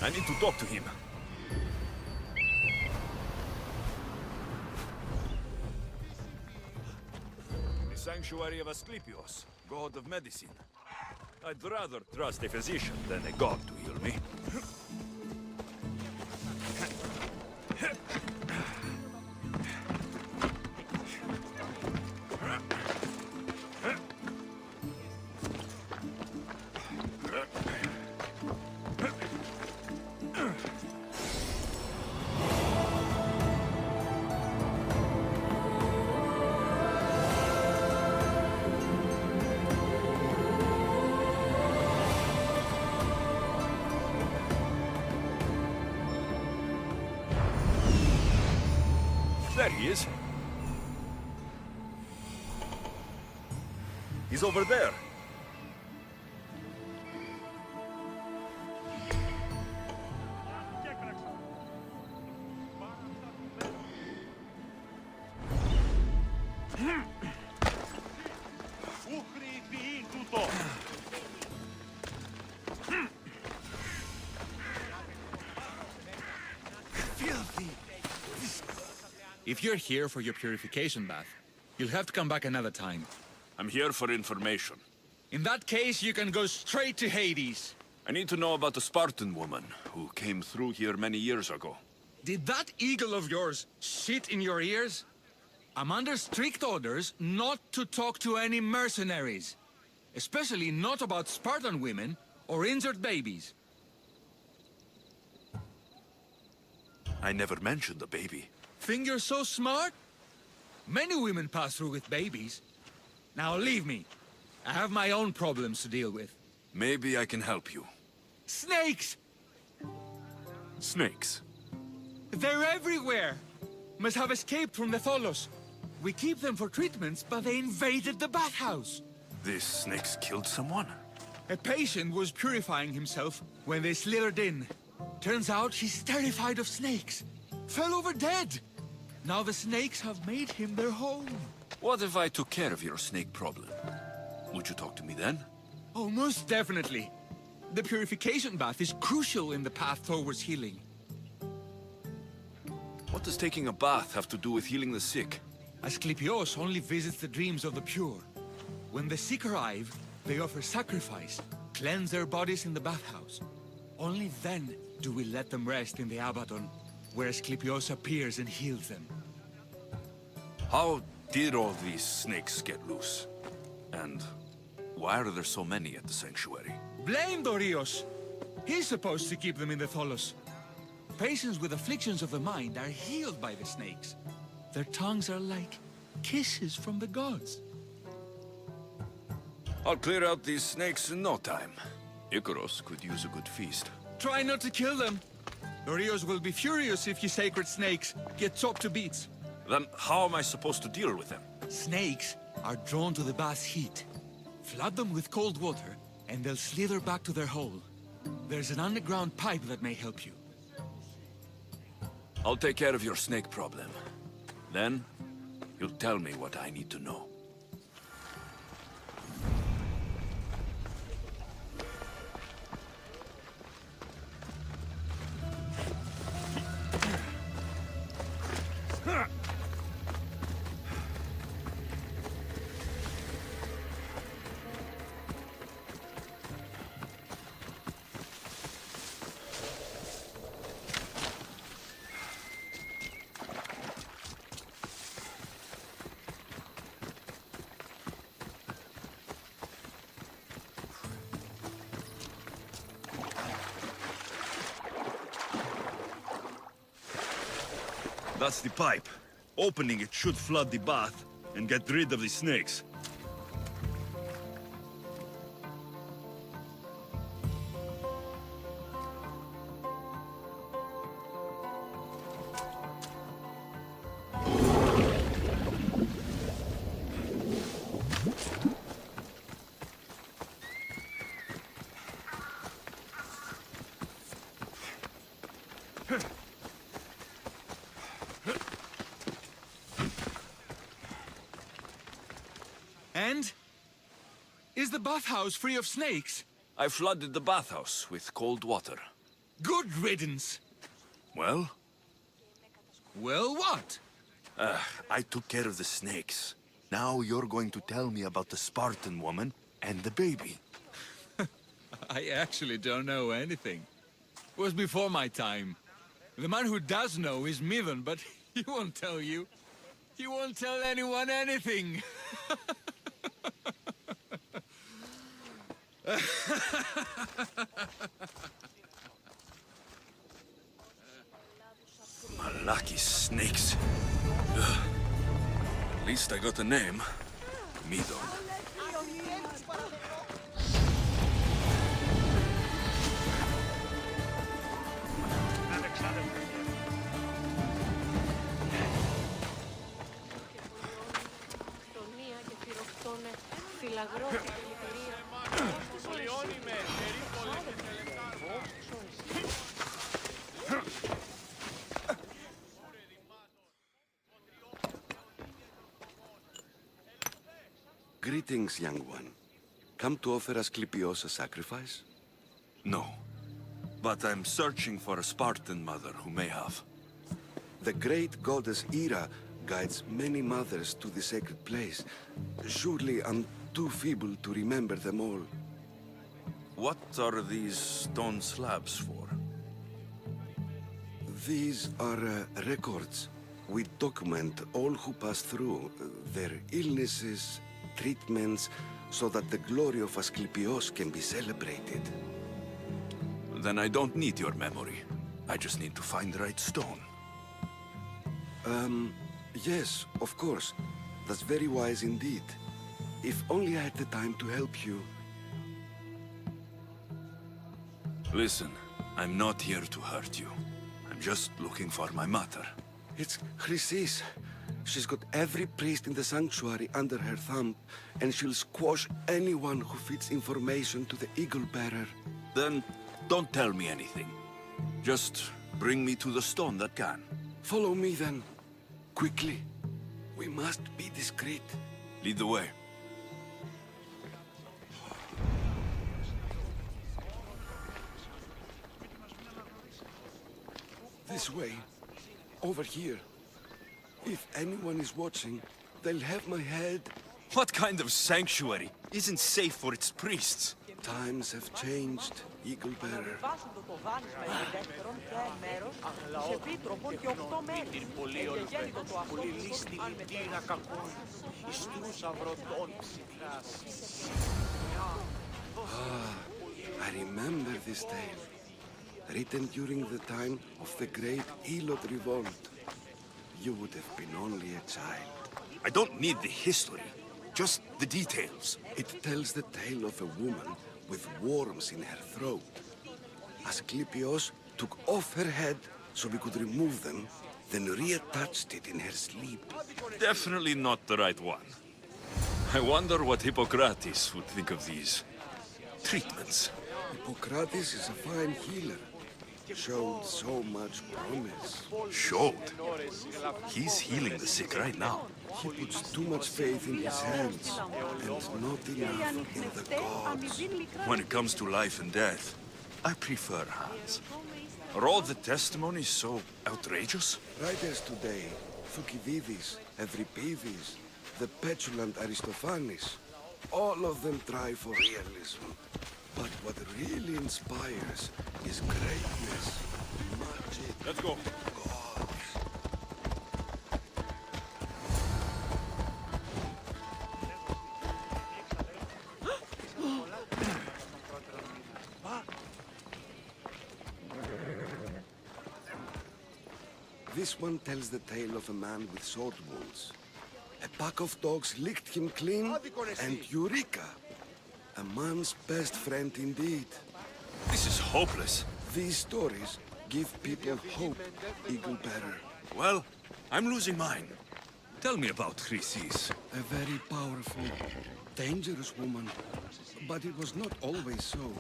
I need to talk to him. The Sanctuary of Asclepios, god of medicine. I'd rather trust a physician than a god to heal me. There he is. He's over there. If you're here for your purification bath, you'll have to come back another time. I'm here for information. In that case, you can go straight to Hades. I need to know about the Spartan woman who came through here many years ago. Did that eagle of yours shit in your ears? I'm under strict orders not to talk to any mercenaries. Especially not about Spartan women or injured babies. I never mentioned the baby. Think you're so smart? Many women pass through with babies. Now leave me. I have my own problems to deal with. Maybe I can help you. Snakes! Snakes? They're everywhere! Must have escaped from the Tholos. We keep them for treatments, but they invaded the bathhouse. These snakes killed someone? A patient was purifying himself when they slithered in. Turns out he's terrified of snakes. Fell over dead. Now the snakes have made him their home. What if I took care of your snake problem? Would you talk to me then? Oh, most definitely. The purification bath is crucial in the path towards healing. What does taking a bath have to do with healing the sick? Asclepios only visits the dreams of the pure. When the sick arrive, they offer sacrifice, cleanse their bodies in the bathhouse. Only then do we let them rest in the Abaddon, where Asclepios appears and heals them. How did all these snakes get loose? And why are there so many at the sanctuary? Blame Dorios! He's supposed to keep them in the Tholos. Patients with afflictions of the mind are healed by the snakes. Their tongues are like kisses from the gods. I'll clear out these snakes in no time. Icaros could use a good feast. Try not to kill them. Dorios will be furious if you sacred snakes get chopped to bits. Then how am I supposed to deal with them? Snakes are drawn to the bath's heat. Flood them with cold water, and they'll slither back to their hole. There's an underground pipe that may help you. I'll take care of your snake problem. Then, you'll tell me what I need to know. That's the pipe. Opening it should flood the bath and get rid of the snakes. And? Is the bathhouse free of snakes? I flooded the bathhouse with cold water. Good riddance. Well, Well, what? I took care of the snakes. Now you're going to tell me about the Spartan woman and the baby. I actually don't know anything. It was before my time. The man who does know is Midden, but he won't tell you. He won't tell anyone anything. Malaki snakes. Ugh. At least I got a name. Mido. Greetings, young one. Come to offer Asclepios a sacrifice? No. But I'm searching for a Spartan mother who may have. The great goddess Ira guides many mothers to the sacred place. Surely I'm too feeble to remember them all. What are these stone slabs for? These are records. We document all who pass through, their illnesses, treatments, so that the glory of Asclepios can be celebrated. Then I don't need your memory. I just need to find the right stone. Yes, of course. That's very wise indeed. If only I had the time to help you. Listen, I'm not here to hurt you. I'm just looking for my mother. It's Chrysis. She's got every priest in the sanctuary under her thumb, and she'll squash anyone who feeds information to the Eagle Bearer. Then don't tell me anything. Just bring me to the stone that can. Follow me then. Quickly. We must be discreet. Lead the way. This way. Over here. If anyone is watching, they'll have my head. What kind of sanctuary isn't safe for its priests? Times have changed, Eagle Bearer. I remember this tale. Written during the time of the great Elot revolt. You would have been only a child. I don't need the history, just the details. It tells the tale of a woman with worms in her throat. Asclepios took off her head so we could remove them, then reattached it in her sleep. Definitely not the right one. I wonder what Hippocrates would think of these treatments. Hippocrates is a fine healer. Showed so much promise. Showed? He's healing the sick right now. He puts too much faith in his hands, and not enough in the gods. When it comes to life and death, I prefer hands. Are all the testimonies so outrageous? Writers today, Thucydides, Euripides, the petulant Aristophanes, all of them try for realism. But what really inspires is greatness, magic. Let's go. Gods. This one tells the tale of a man with sword wounds. A pack of dogs licked him clean, and Eureka! A man's best friend indeed. This is hopeless. These stories give people hope, Eagle Bearer. Well, I'm losing mine. Tell me about Chrysis. A very powerful, dangerous woman. But it was not always so.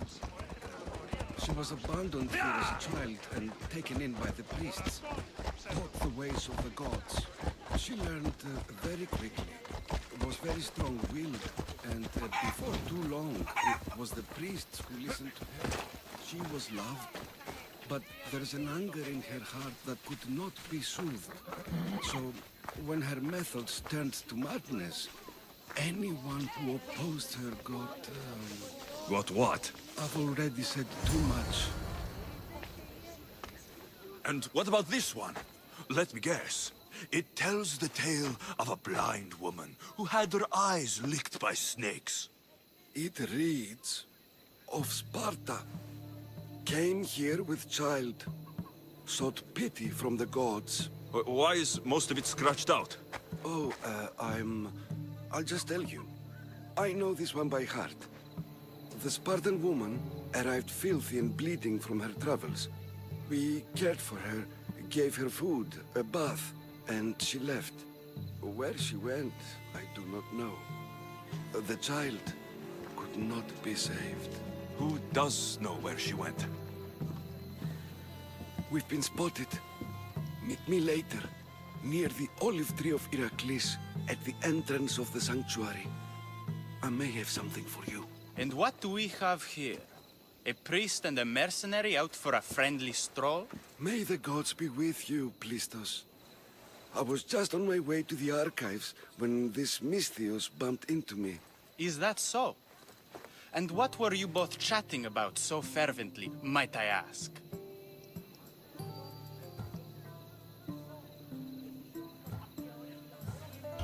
She was abandoned here as a child and taken in by the priests. Taught the ways of the gods. She learned very quickly. Was very strong-willed, and before too long, it was the priests who listened to her. She was loved, But there's an anger in her heart that could not be soothed. So, when her methods turned to madness, anyone who opposed her got... Got what? I've already said too much. And what about this one? Let me guess. It tells the tale of a blind woman who had her eyes licked by snakes. It reads of Sparta. Came here with child. Sought pity from the gods. Why is most of it scratched out? Oh, I'll just tell you. I know this one by heart. The Spartan woman arrived filthy and bleeding from her travels. We cared for her, gave her food, a bath, and she left. Where she went, I do not know. The child could not be saved. Who does know where she went? We've been spotted. Meet me later, near the olive tree of Heracles, at the entrance of the sanctuary. I may have something for you. And what do we have here? A priest and a mercenary out for a friendly stroll? May the gods be with you, Plistos. I was just on my way to the archives when this Misthios bumped into me. Is that so? And what were you both chatting about so fervently, might I ask?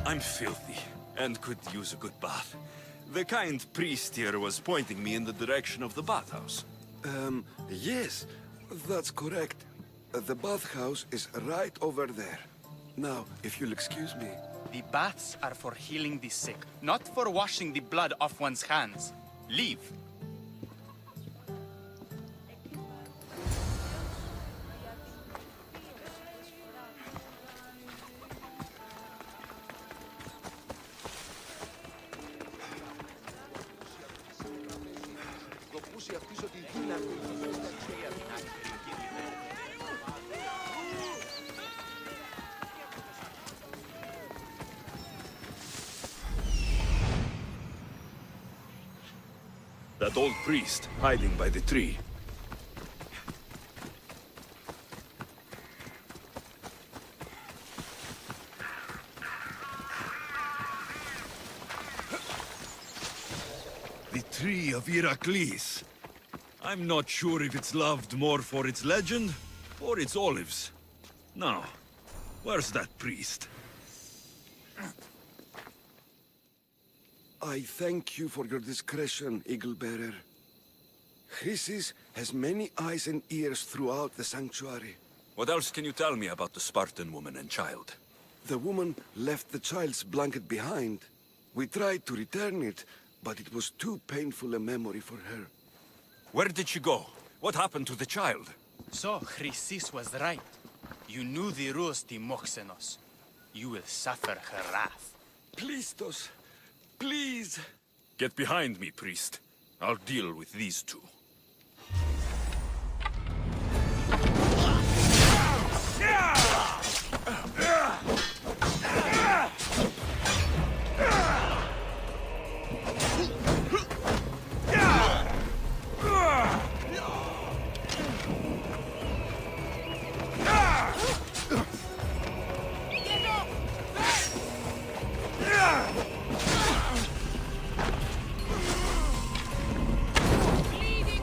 I'm filthy, and could use a good bath. The kind priest here was pointing me in the direction of the bathhouse. Yes, that's correct. The bathhouse is right over there. Now, if you'll excuse me. The baths are for healing the sick, not for washing the blood off one's hands. Leave. That old priest, hiding by the tree. The tree of Heracles. I'm not sure if it's loved more for its legend or its olives. Now, where's that priest? I thank you for your discretion, Eagle-bearer. Chrysis has many eyes and ears throughout the sanctuary. What else can you tell me about the Spartan woman and child? The woman left the child's blanket behind. We tried to return it, but it was too painful a memory for her. Where did she go? What happened to the child? So, Chrysis was right. You knew the rules, Timoxenos. You will suffer her wrath. Plistos, please! Get behind me, priest. I'll deal with these two. Bleeding!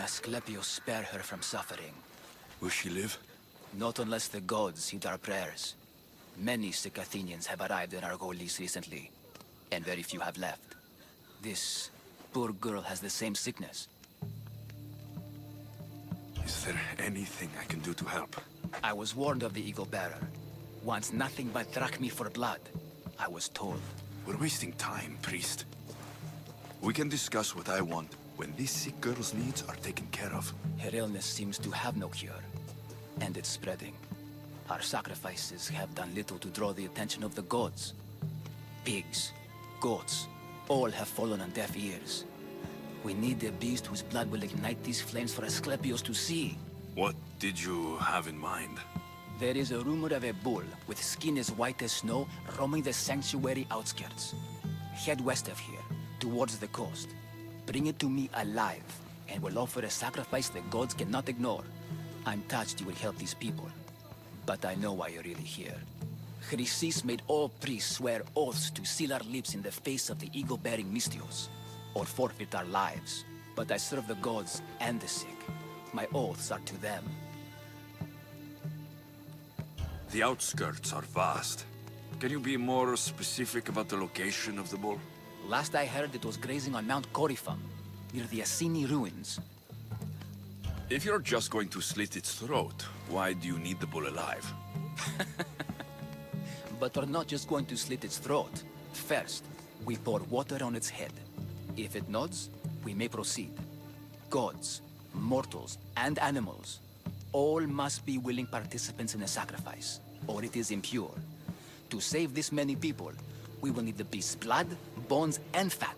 Asclepius spare her from suffering. Will she live? Not unless the gods heed our prayers. Many sick Athenians have arrived in Argolis recently, and very few have left. This poor girl has the same sickness. Is there anything I can do to help? I was warned of the Eagle Bearer. Wants nothing but drachmi for blood, I was told. We're wasting time, priest. We can discuss what I want when this sick girl's needs are taken care of. Her illness seems to have no cure, and it's spreading. Our sacrifices have done little to draw the attention of the gods. Pigs, goats, all have fallen on deaf ears. We need a beast whose blood will ignite these flames for Asclepius to see. What did you have in mind? There is a rumor of a bull with skin as white as snow roaming the sanctuary outskirts. Head west of here, towards the coast. Bring it to me alive, and we'll offer a sacrifice the gods cannot ignore. I'm touched you will help these people, but I know why you're really here. Chrysis made all priests swear oaths to seal our lips in the face of the eagle-bearing Mystios, or forfeit our lives. But I serve the gods and the sick. My oaths are to them. The outskirts are vast. Can you be more specific about the location of the bull? Last I heard, it was grazing on Mount Coryphon, near the Assini ruins. If you're just going to slit its throat, why do you need the bull alive? But we're not just going to slit its throat. First, we pour water on its head. If it nods, we may proceed. Gods, mortals, and animals, all must be willing participants in the sacrifice, or it is impure. To save this many people, we will need the beast's blood, bones, and fat.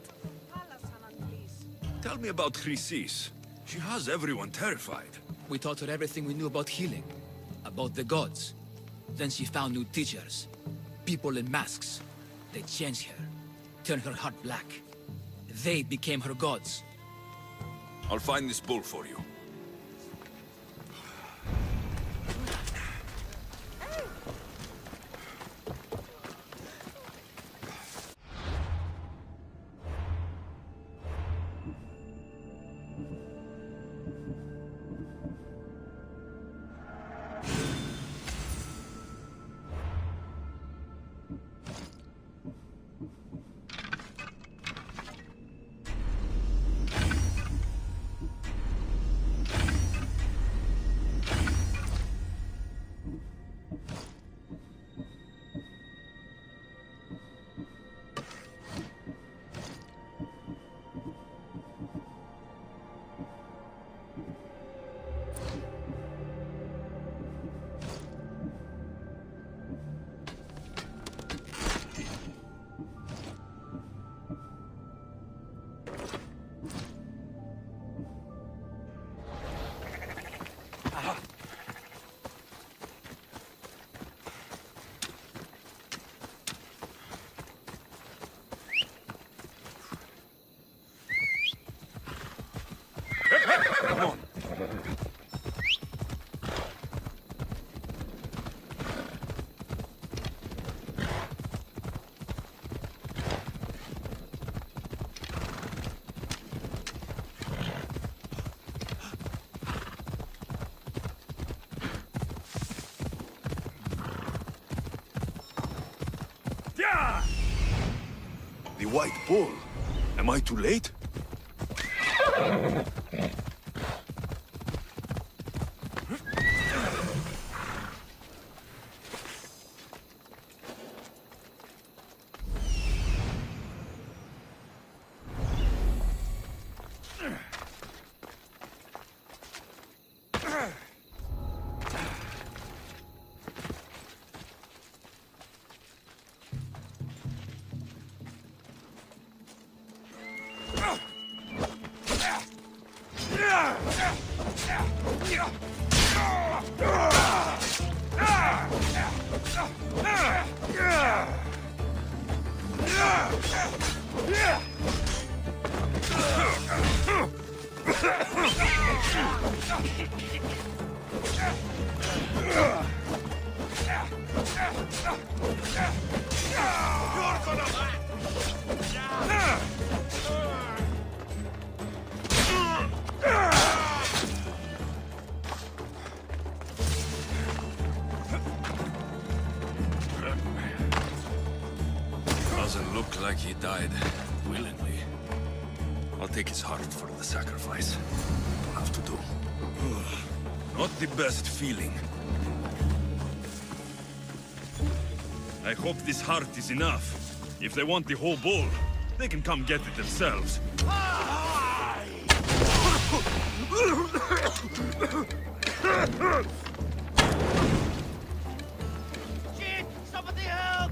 Tell me about Chrysis. She has everyone terrified. We taught her everything we knew about healing, about the gods. Then she found new teachers, people in masks. They changed her, turned her heart black. They became her gods. I'll find this bull for you. Come on. The white bull. Am I too late? died willingly. I'll take his heart for the sacrifice. I'll have to do. Not the best feeling. I hope this heart is enough. If they want the whole bull, they can come get it themselves. Shit! Somebody help!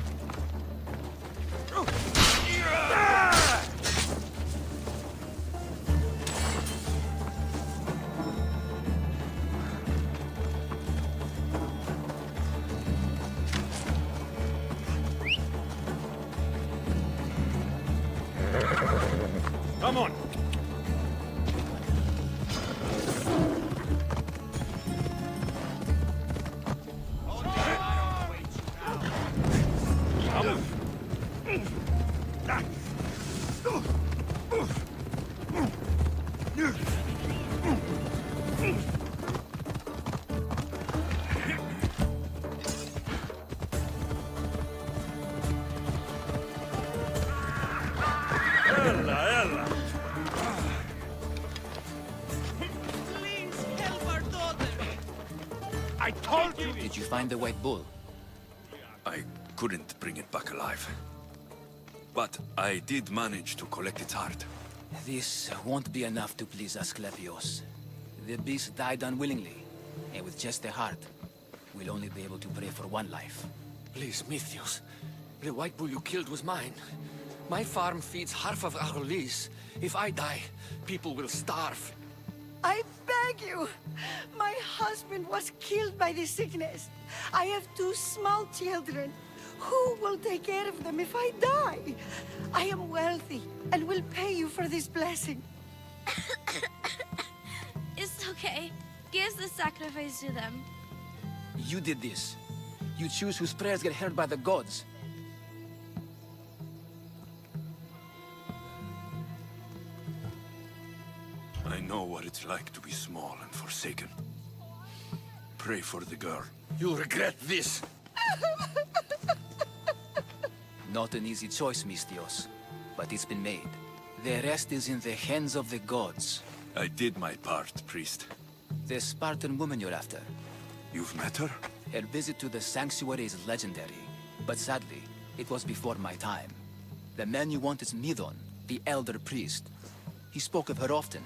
Come on! Please help our daughter! I told you! Did you find the white bull? I couldn't bring it back alive. But I did manage to collect its heart. This won't be enough to please Asclepios. The beast died unwillingly, and with just the heart, we'll only be able to pray for one life. Please, Mythios. The white bull you killed was mine. My farm feeds half of our lease. If I die, people will starve. I beg you! My husband was killed by this sickness. I have 2 small children. Who will take care of them if I die? I am wealthy and will pay you for this blessing. It's okay. Give the sacrifice to them. You did this. You choose whose prayers get heard by the gods. I know what it's like to be small and forsaken. Pray for the girl. You'll regret this. Not an easy choice, Mystios, but it's been made. The rest is in the hands of the gods. I did my part, priest. The Spartan woman you're after. You've met her? Her visit to the sanctuary is legendary, but sadly, it was before my time. The man you want is Midon, the elder priest. He spoke of her often.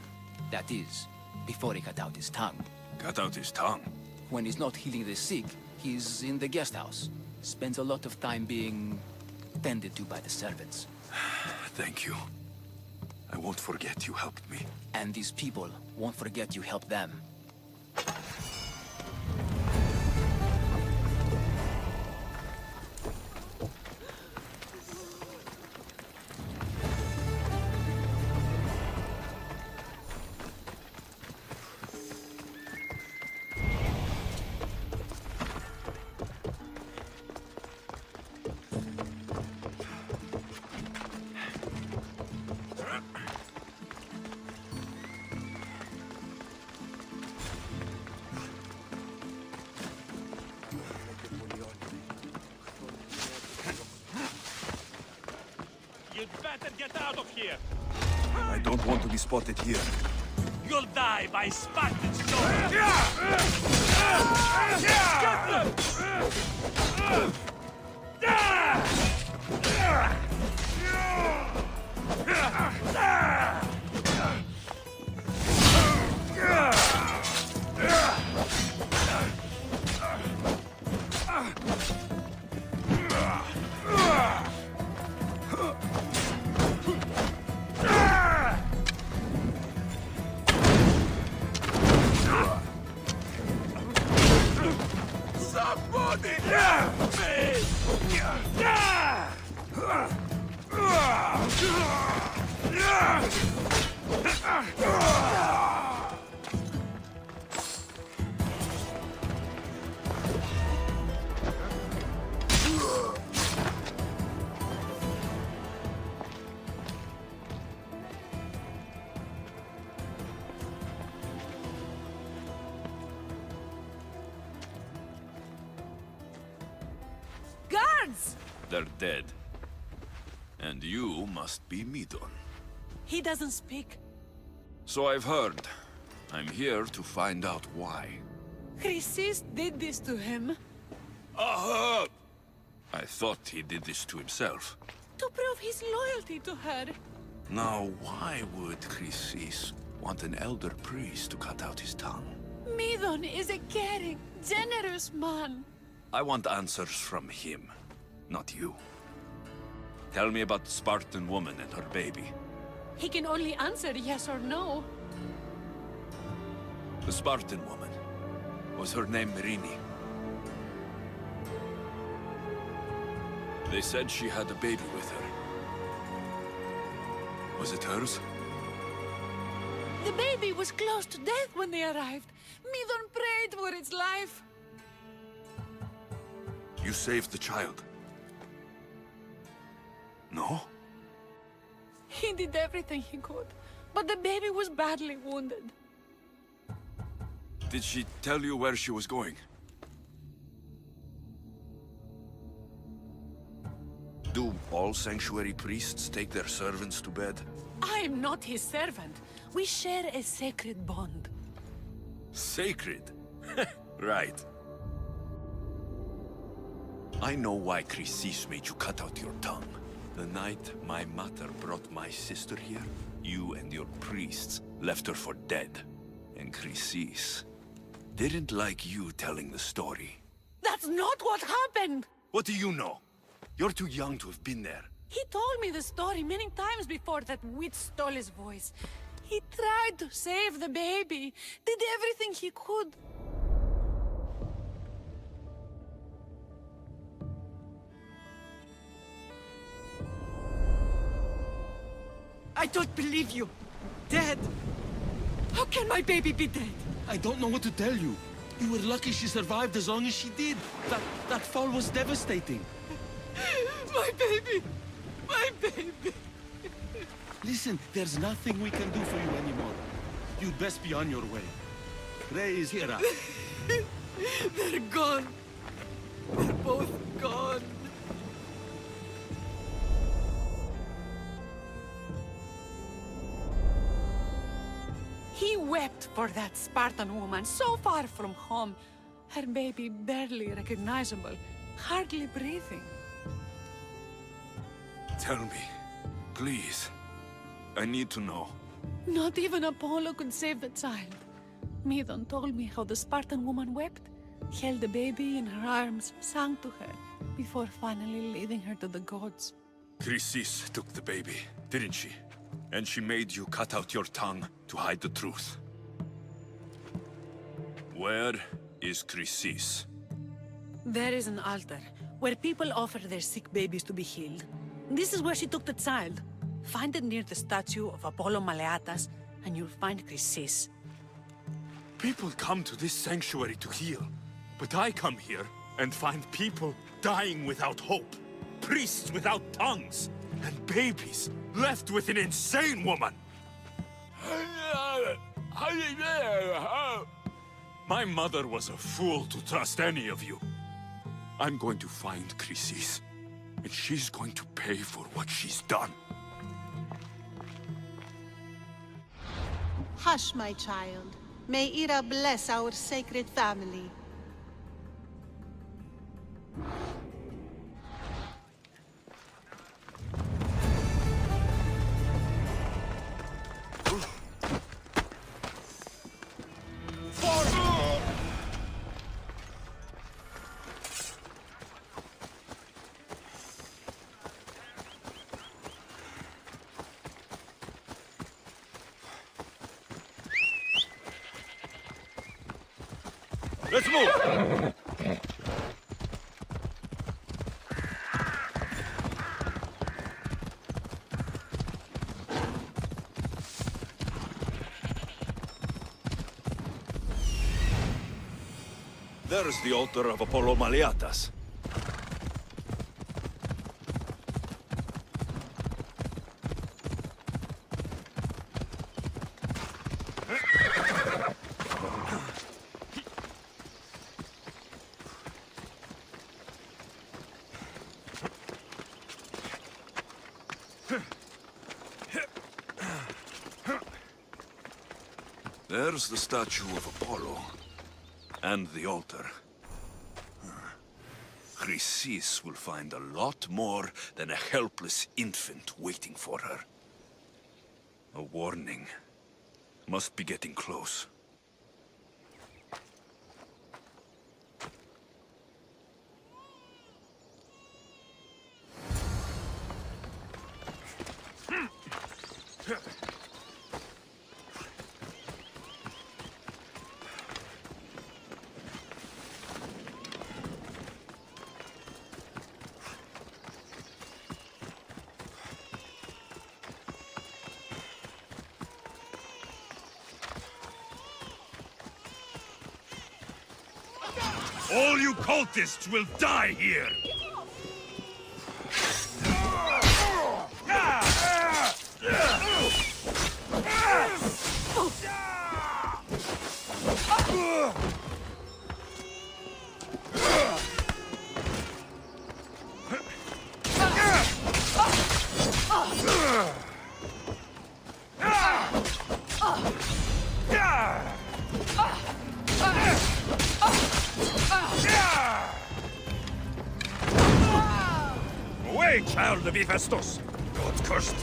That is, before he cut out his tongue. Cut out his tongue. When he's not healing the sick, he's in the guest house. Spends a lot of time being tended to by the servants. Thank you. I won't forget you helped me. And these people won't forget you helped them. You'd better get out of here! I don't want to be spotted here. You'll die by Spartan sword! Guards! They're dead. And you must be Midon. He doesn't speak. So I've heard. I'm here to find out why. Chrysis did this to him. Aha! I thought he did this to himself. To prove his loyalty to her. Now, why would Chrysis want an elder priest to cut out his tongue? Midon is a caring, generous man. I want answers from him, not you. Tell me about the Spartan woman and her baby. He can only answer yes or no. The Spartan woman. Was her name Merini? They said she had a baby with her. Was it hers? The baby was close to death when they arrived. Midon prayed for its life. You saved the child. No? He did everything he could, but the baby was badly wounded. Did she tell you where she was going? Do all sanctuary priests take their servants to bed? I am not his servant. We share a sacred bond. Sacred? Right. I know why Chrysis made you cut out your tongue. The night my mother brought my sister here, you and your priests left her for dead. And Chrysis didn't like you telling the story. That's not what happened! What do you know? You're too young to have been there. He told me the story many times before that witch stole his voice. He tried to save the baby, did everything he could. I don't believe you. Dead. How can my baby be dead? I don't know what to tell you. You were lucky she survived as long as she did. That fall was devastating. My baby! My baby! Listen, there's nothing we can do for you anymore. You'd best be on your way. Ray is here. They're gone. They're both gone. He wept for that Spartan woman so far from home. Her baby barely recognizable, hardly breathing. Tell me, please. I need to know. Not even Apollo could save the child. Midon told me how the Spartan woman wept, held the baby in her arms, sang to her, before finally leading her to the gods. Chrysis took the baby, didn't she? And she made you cut out your tongue to hide the truth. Where is Chrysis? There is an altar, where people offer their sick babies to be healed. This is where she took the child. Find it near the statue of Apollo Maleatas, and you'll find Chrysis. People come to this sanctuary to heal. But I come here and find people dying without hope. Priests without tongues. And babies left with an insane woman. My mother was a fool to trust any of you. I'm going to find Chrysis, and she's going to pay for what she's done. Hush, my child. May Ira bless our sacred family. Let's move! There's the altar of Apollo Maleatas. There's the statue of Apollo. And the altar. Chrysis will find a lot more than a helpless infant waiting for her. A warning. Must be getting close. All you cultists will die here! Away, child of Hephaestus! God cursed!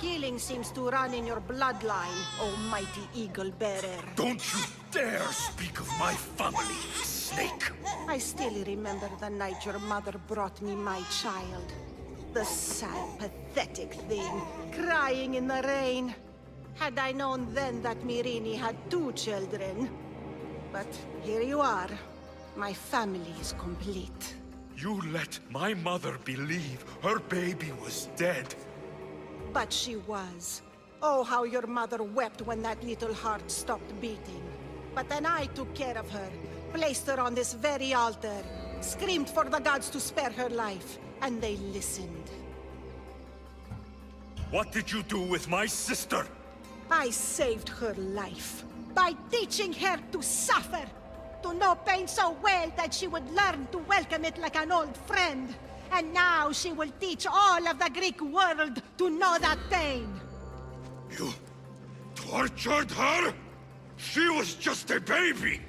Killing seems to run in your bloodline, oh mighty eagle bearer. Don't you dare speak of my family, snake! I still remember the night your mother brought me my child. The sad, pathetic thing, crying in the rain. Had I known then that Myrini had 2 children. But here you are. My family is complete. You let my mother believe her baby was dead. But she was. Oh, how your mother wept when that little heart stopped beating. But then I took care of her, placed her on this very altar, screamed for the gods to spare her life, and they listened. What did you do with my sister? I saved her life by teaching her to suffer, to know pain so well that she would learn to welcome it like an old friend. And now she will teach all of the Greek world to know that pain. You tortured her? She was just a baby!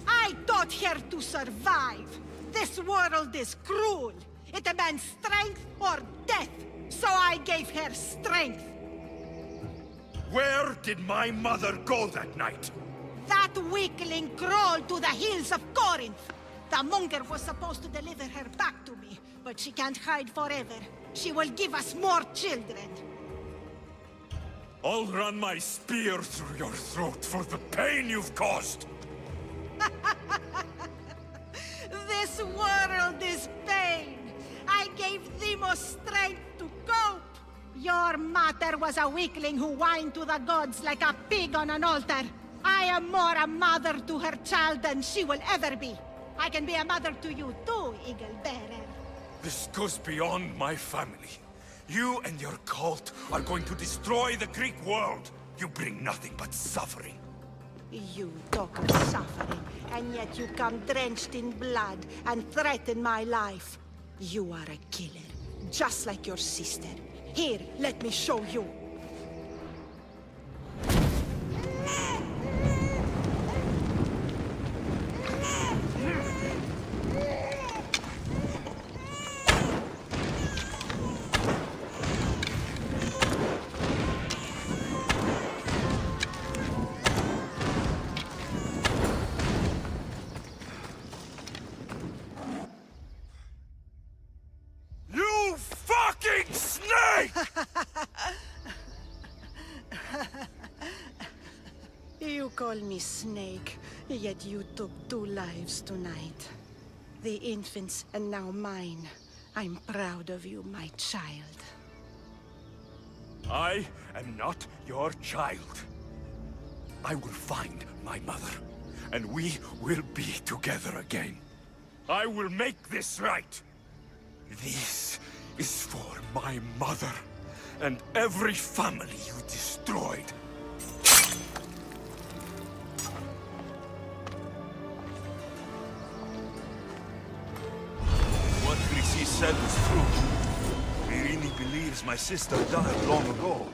I taught her to survive. This world is cruel. It demands strength or death. So I gave her strength. Where did my mother go that night? That weakling crawled to the hills of Corinth. The monger was supposed to deliver her back to me, but she can't hide forever. She will give us more children. I'll run my spear through your throat for the pain you've caused! This world is pain. I gave Demos strength to cope. Your mother was a weakling who whined to the gods like a pig on an altar. I am more a mother to her child than she will ever be. I can be a mother to you too, Eagle Bearer. This goes beyond my family. You and your cult are going to destroy the Greek world. You bring nothing but suffering. You talk of suffering, and yet you come drenched in blood and threaten my life. You are a killer, just like your sister. Here, let me show you. You fucking snake! You call me Snake, yet you took 2 lives tonight. The infant's and now mine. I'm proud of you, my child. I am not your child. I will find my mother, and we will be together again. I will make this right. This is for my mother, and every family you destroyed. What Chrysis said was true. believes my sister died long ago.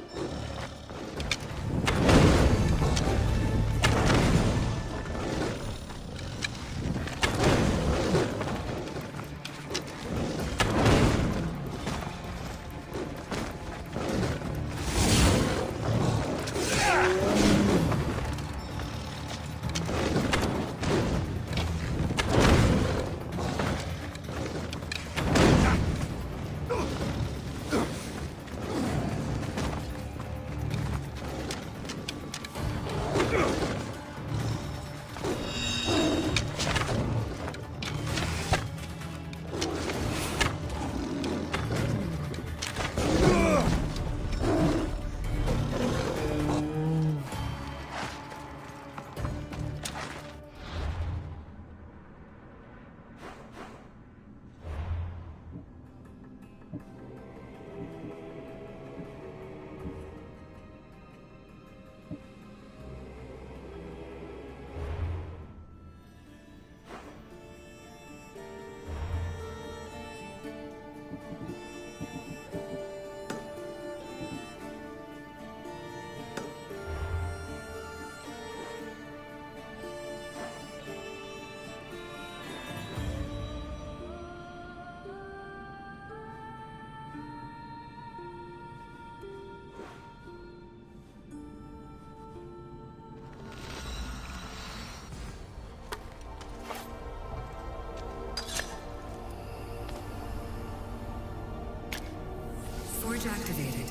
Forge activated.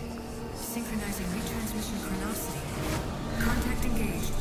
Synchronizing retransmission chronicity. Contact engaged.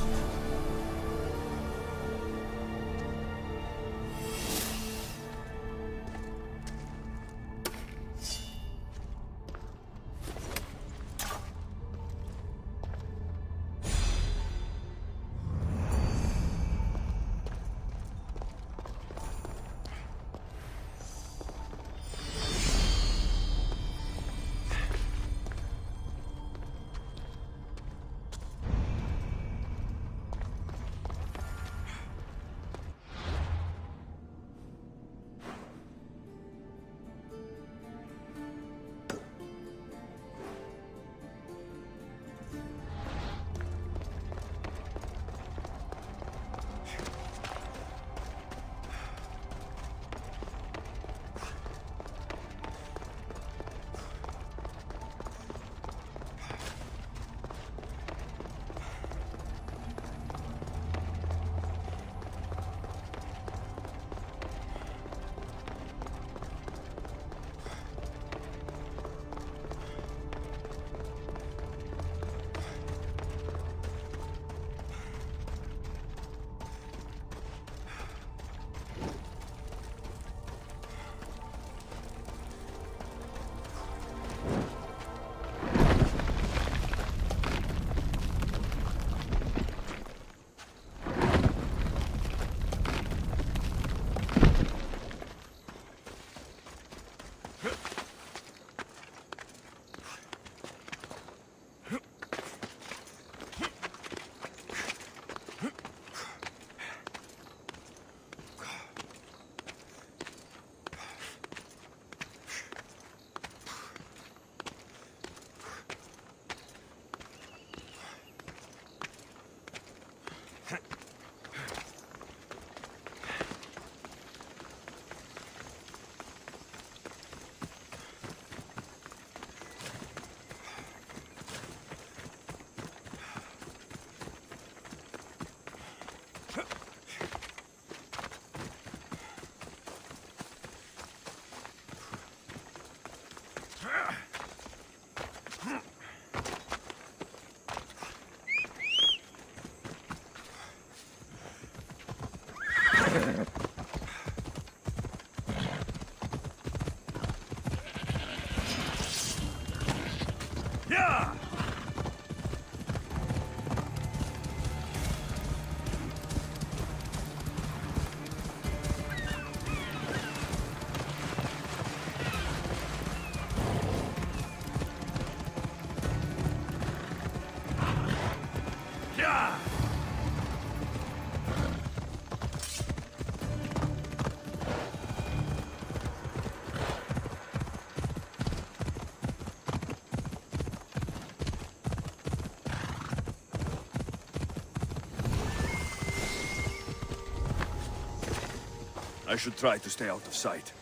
I should try to stay out of sight.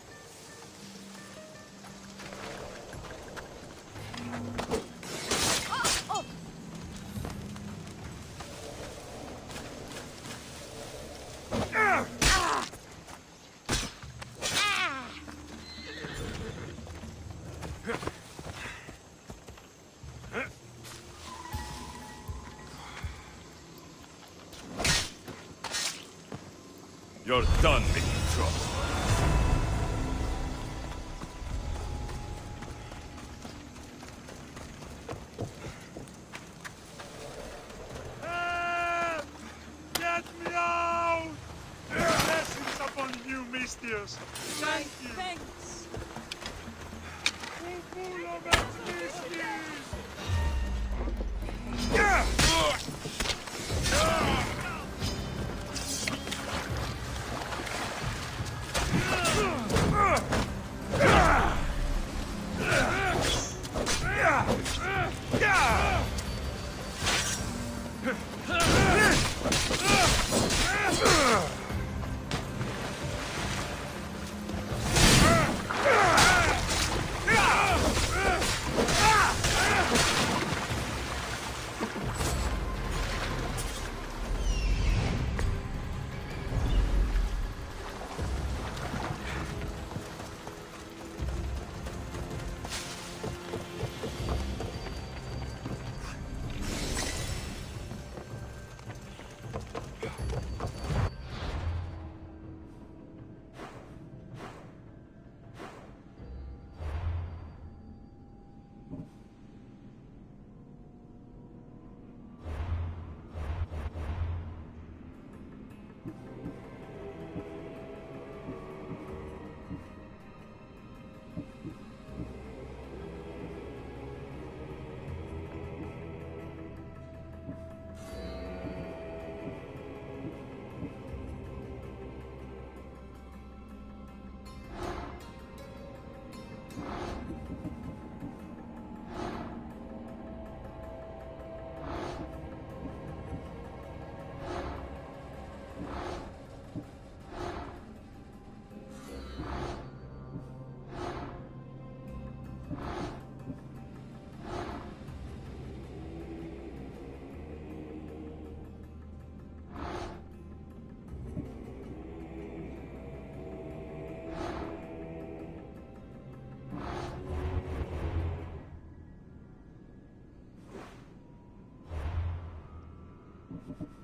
You're done making trouble. Get me out! Blessings upon you, Mistios. Thank you. Thanks. Thank you.